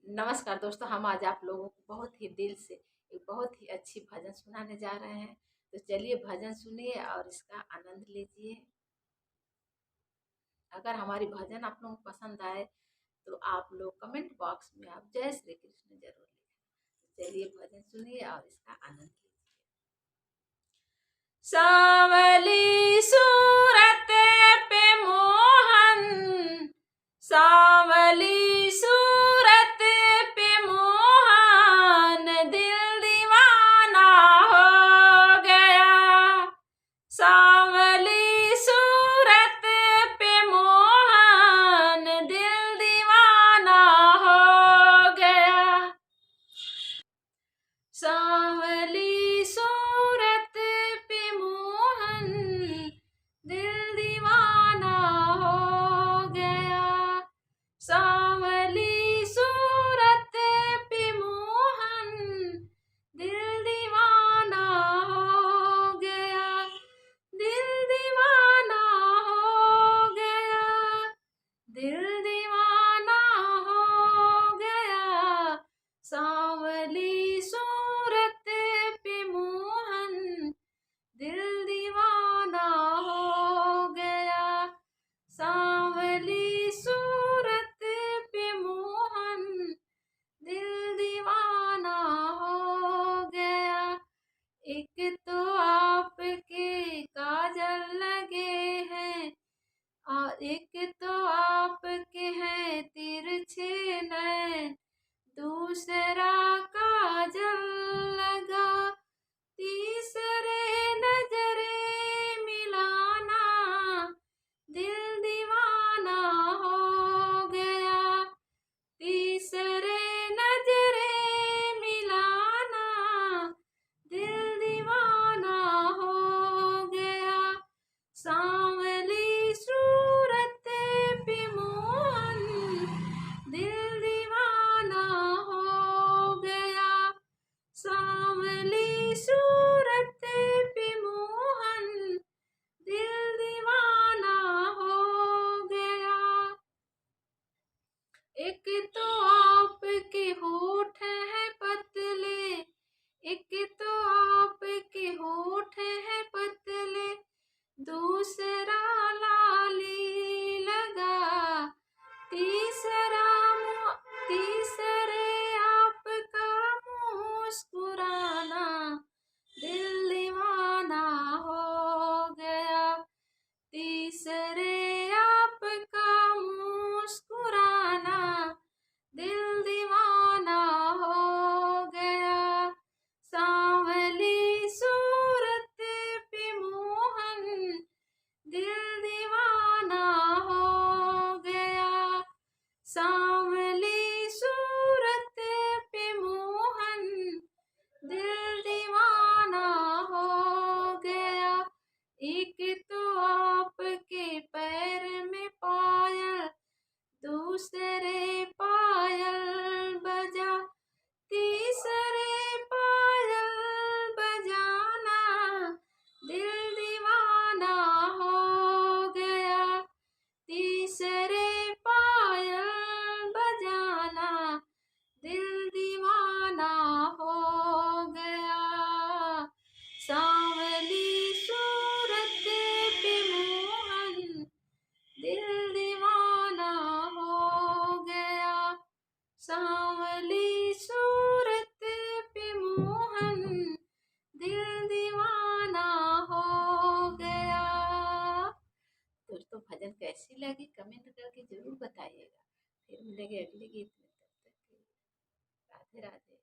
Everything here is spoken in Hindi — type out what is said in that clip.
नमस्कार दोस्तों, हम आज आप लोगों को बहुत ही दिल से एक बहुत ही अच्छी भजन सुनाने जा रहे हैं। तो चलिए भजन सुनिए और इसका आनंद लीजिए। अगर हमारी भजन आप लोगों को पसंद आए तो आप लोग कमेंट बॉक्स में आप जय श्री कृष्ण जरूर लिखें। तो चलिए भजन सुनिए और इसका आनंद लीजिए। सांवली सूरत पे मोहन, सांवली सूरत पे मोहन, दिल दीवाना हो गया। सांवली सूरत पे मोहन, दिल दीवाना हो गया। सांवली सूरत पे मोहन, दिल दीवाना हो गया। सांवली सूरत पे मोहन, दिल दीवाना हो गया। दिल दीवाना हो गया। दिल दीवाना हो गया। सांवली सूरत पे मोहन, दिल दीवाना हो गया। सांवली सूरत पे मोहन, दिल दीवाना हो गया। एक तो आपके काजल लगे हैं और एक तो आपके हैं तिरछे नैन, दूसरा काजल लगा, तीसरे नजरे मिलाना, दिल दीवाना हो गया। तीसरे नजरे मिलाना, दिल दीवाना हो गया। सांवली सूरत पे मोहन, दिल दीवाना हो गया। सांवली सूरत पे मोहन, दिल दीवाना हो गया। एक तो आपके होठ है पतले, एक तो आपके होठ है पतले, दूसरा लाली लगा, तीसरे आपका मुस्कुराना, दिल दीवाना हो गया। तीसरे आपका मुस्कुराना, दिल दीवाना हो गया। सांवली सूरत पे मोहन, दिल दीवाना हो गया। सांवली सूरत पे मोहन, दिल दीवाना हो गया। एक तो आपके पैर में पायल, दूसरे पायल बजा, तीसरे पायल बजाना, दिल दीवाना हो गया। तीसरे पायल बजाना, दिल दीवाना हो गया। सांवली सूरत पे मोहन, दिल दीवाना हो गया। सांवली सूरत पे मोहन, दिल दीवाना हो गया। दोस्तों भजन कैसी लगी कमेंट करके जरूर बताइएगा। फिर मिलेंगे अगले गीत में, तब तक के लिए राधे राधे।